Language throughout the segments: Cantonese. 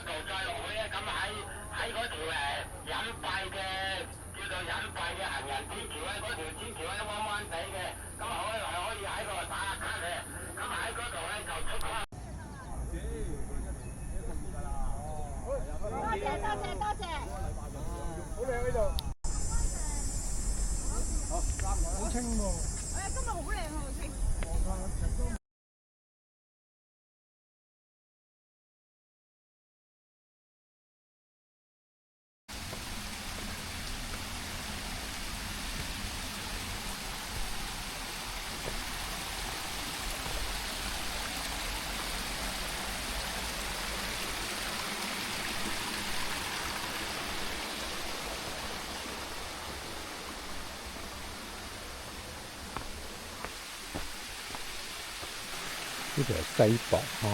度再落去咧，咁喺嗰條隱蔽嘅叫做隱蔽嘅行人天橋咧，嗰條天橋咧彎彎地嘅，咁可以喺嗰度打下卡嘅，咁喺嗰度咧就出翻。多謝多謝多謝，好靚呢度，好清喎。今日好靚啊，好清。呢條係西博坑，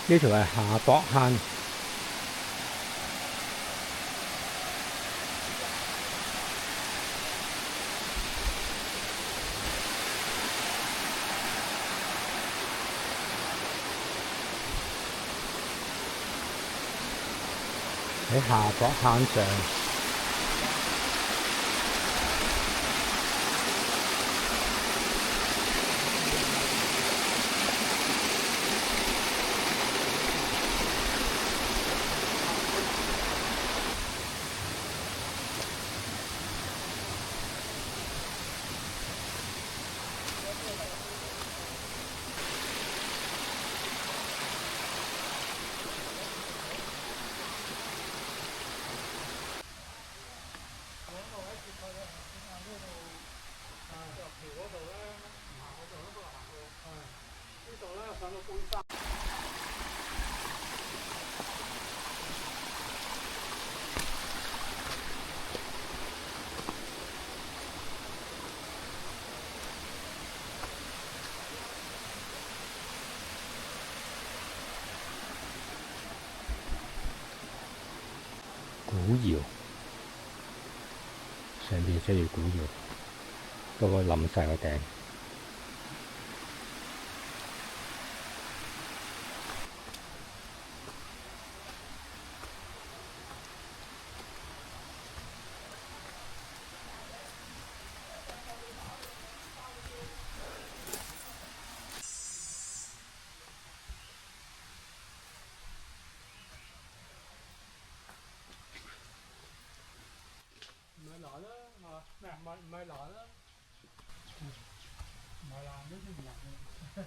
呢條係下博坑。喺下博坑上，古窯上邊寫住古窯，不過冧晒個頂。難啦，咩唔係難啦，唔係難都算唔難嘅。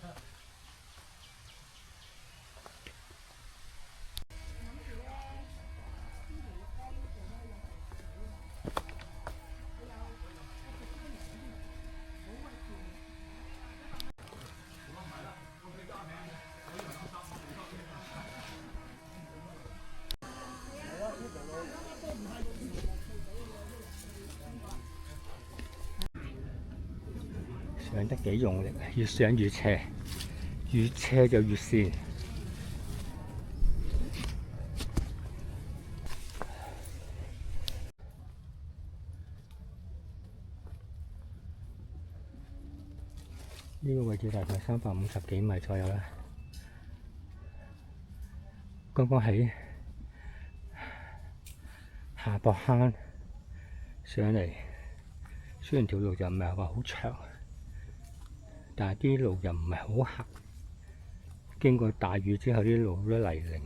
上得幾用力，越上越斜，越斜就越跣。呢個位置大概350幾米左右啦。剛剛喺下博坑上嚟，雖然條路就唔係話好長，但係啲路又唔係好行。經過大雨之後，啲路都泥濘，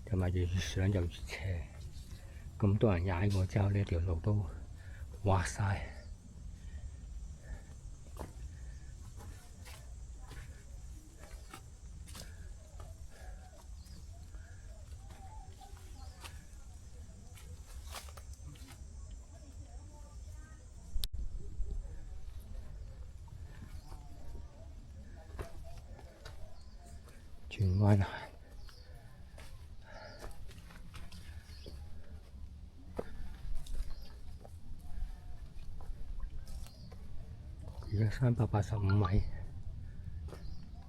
同埋越上就越斜。咁多人踩過之後，呢條路都滑晒。轉彎行，嘅385米，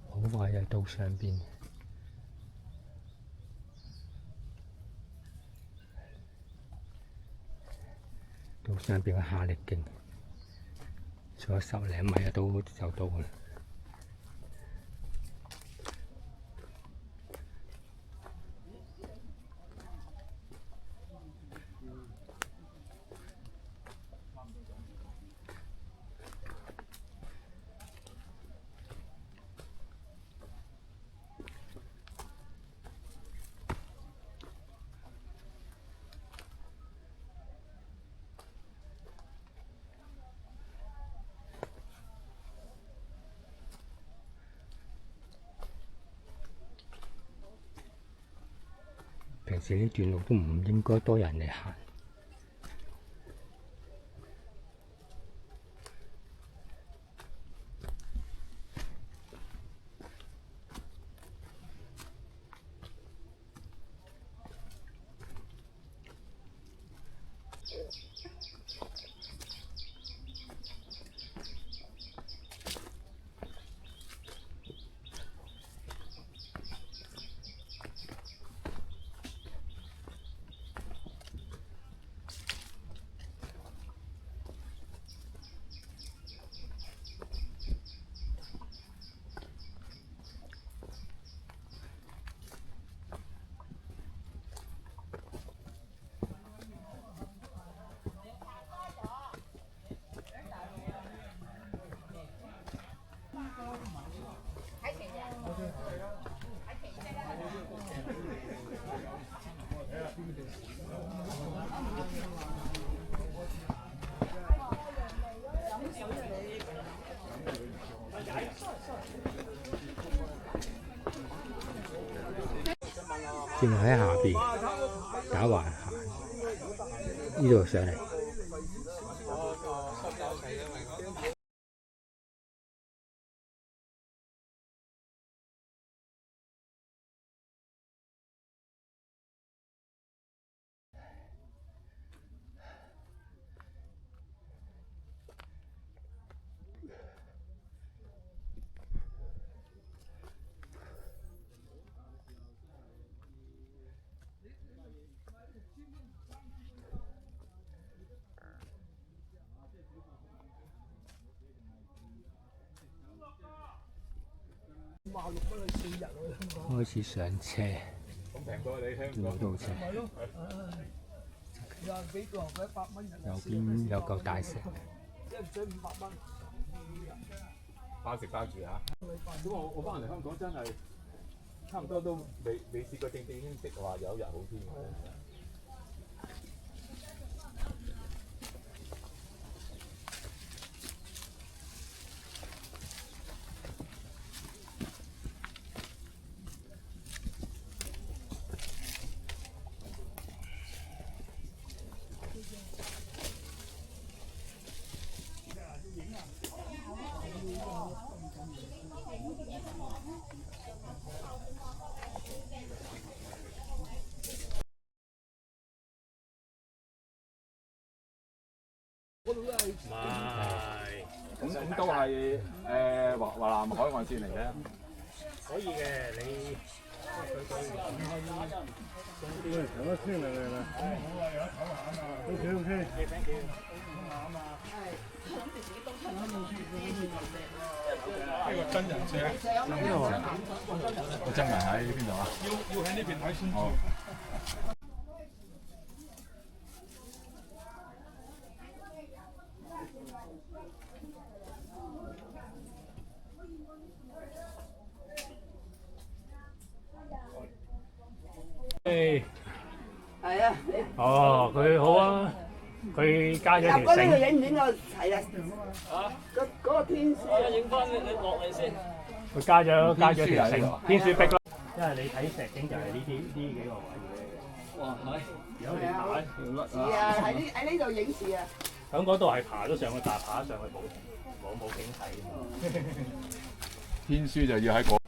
好快就到上邊。到上邊嘅夏力徑，仲有10零米就到啦。平時呢段路都唔應該多人嚟行。然後喺下邊打橫行，呢度上嚟。開始上車，見到車，右邊有嚿大石。包食包住嚇。咁我翻嚟香港真係差唔多都未試過正正經式話有一日好天。唔係，咁都係華南海岸線嚟嘅。可以嘅，你喂，等我聽嚟。OK OK。呢個真人車，邊度啊？個真人喺邊度啊？要喺呢邊睇先。哦。係啊，哦，佢好啊，佢加咗條入嗰呢度繩，影唔影個係啊？嗰個天書影翻你落嚟先。佢加咗條天書繩，天書壁咯。因為你睇石景就係呢幾個位嘅。哇，係。如果你打是啊，喺呢度影視啊。響嗰度係爬咗上去，但係爬上去冇景睇。天書就要喺嗰。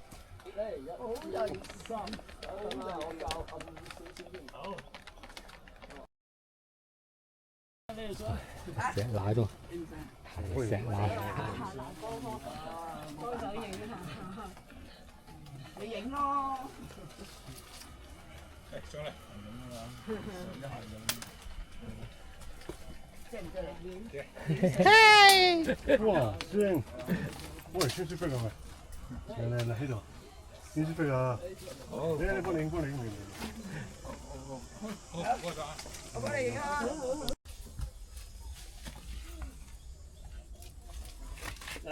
呢石乸都係石乸。幫手影下，你影咯。哇，先，喂，先識飛啊咪，嚟喺度，先識飛啊，好，你幫你。我幫你影啊。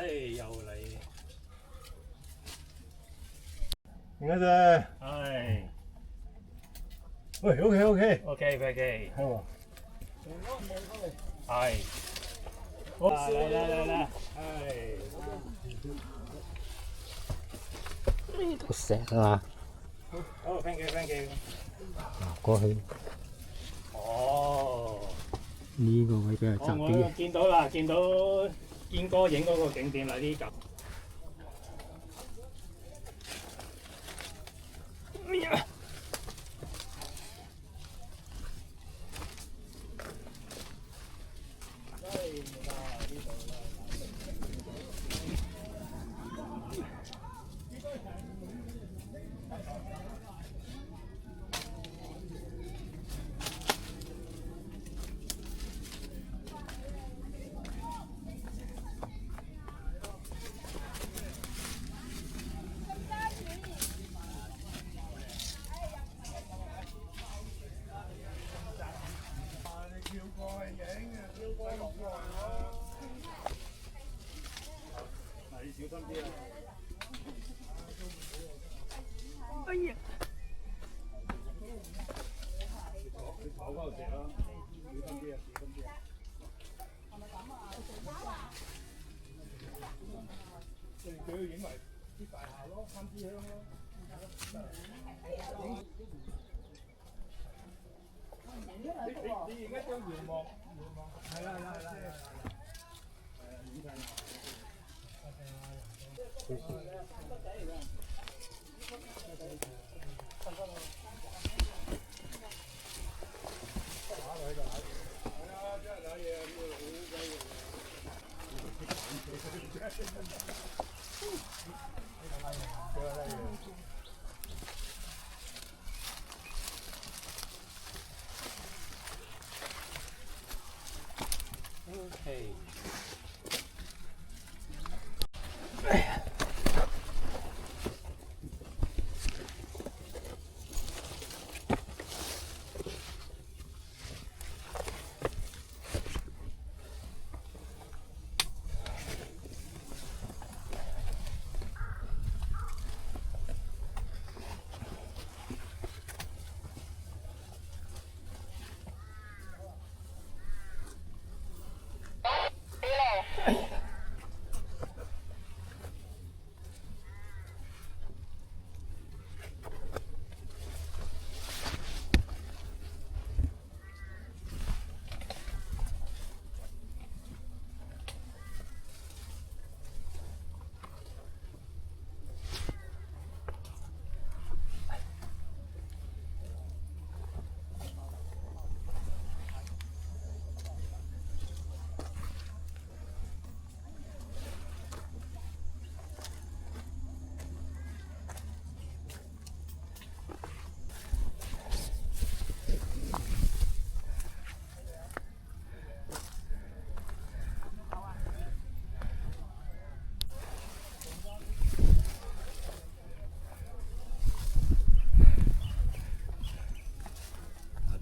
又嚟，唔該晒，係喂，OK， ，OK，係嘛，係，好，嚟，係，個石乸好，thank you，過去哦，呢個位比較窄我啲。見到啦，見到堅哥影嗰個景點啦，呢嚿。小心啲啊！哎呀！你坐嗰度食啦，小心啲啊！佢要影埋啲大廈咯，參支香咯。你影一張遙望，係啦。Okay.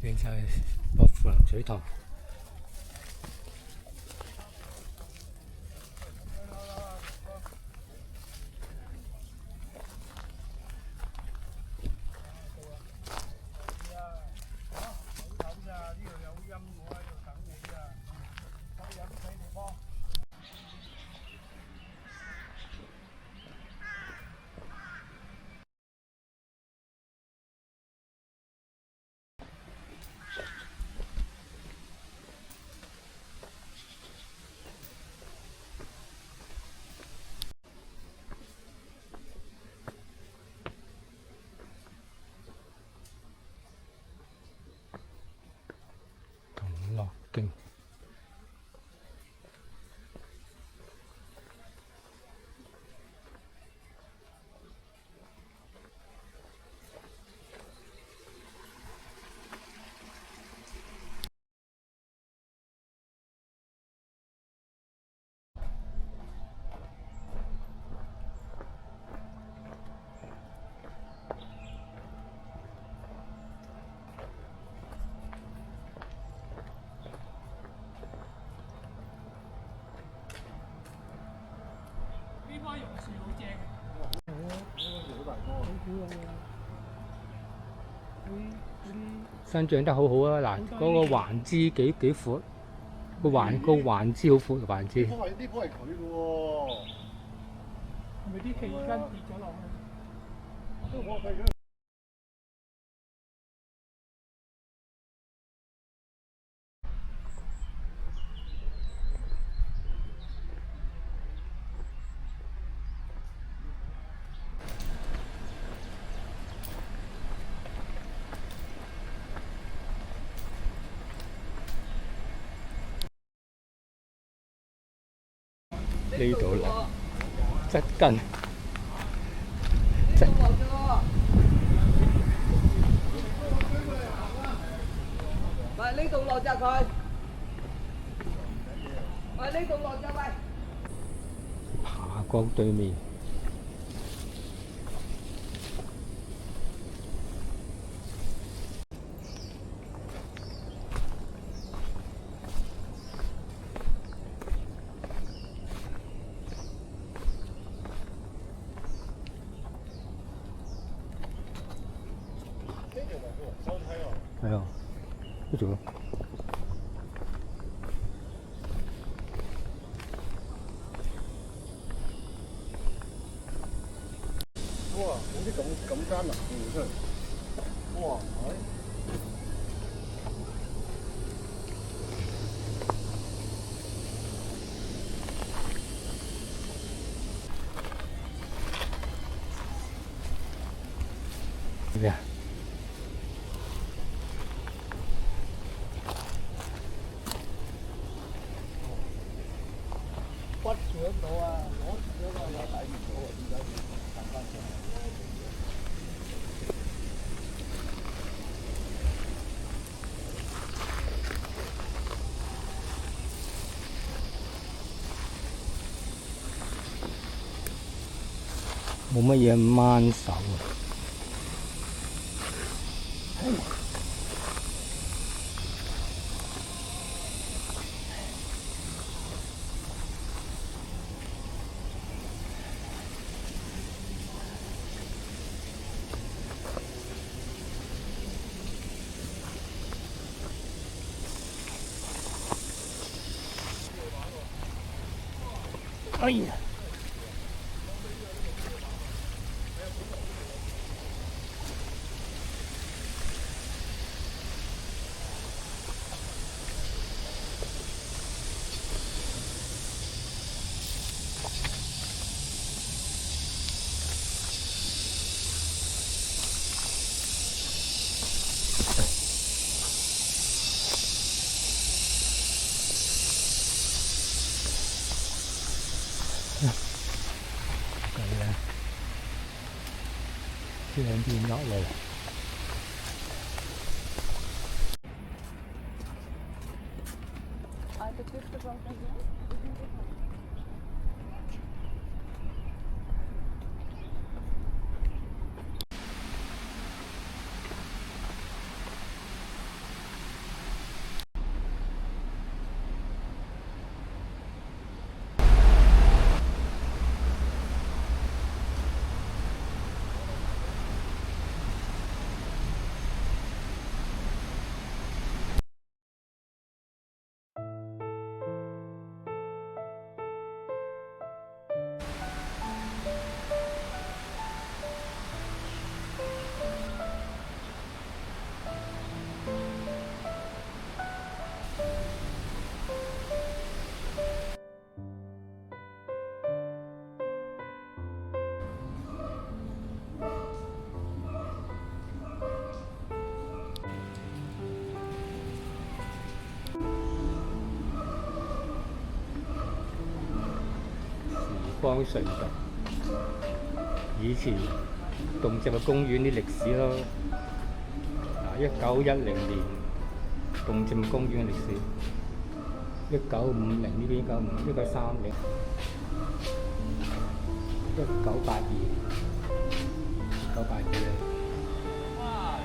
邊就係薄扶林水塘。同樂徑生長得好好啊！嗱，嗰個環枝幾闊，個環枝好闊，環枝。呢棵係佢嘅喎。係咪啲期根跌咗落去？都我係嘅。呢度啦，側根，喂，呢度落隻佢。喂，呢度落隻喂。爬過對面。係啊，呢度咯。哇！冇啲咁艱難嘅出嚟。哇！咩啊？骨上到啊！攞住嗰個有抵唔到啊？點解要揼翻上嚟？冇乜嘢掹手啊！哎呀！兩邊落嚟。光隧道，以前動植物公園啲歷史咯。1910年動植物公園嘅歷史，1950呢邊1950、1930、1982、1982啊。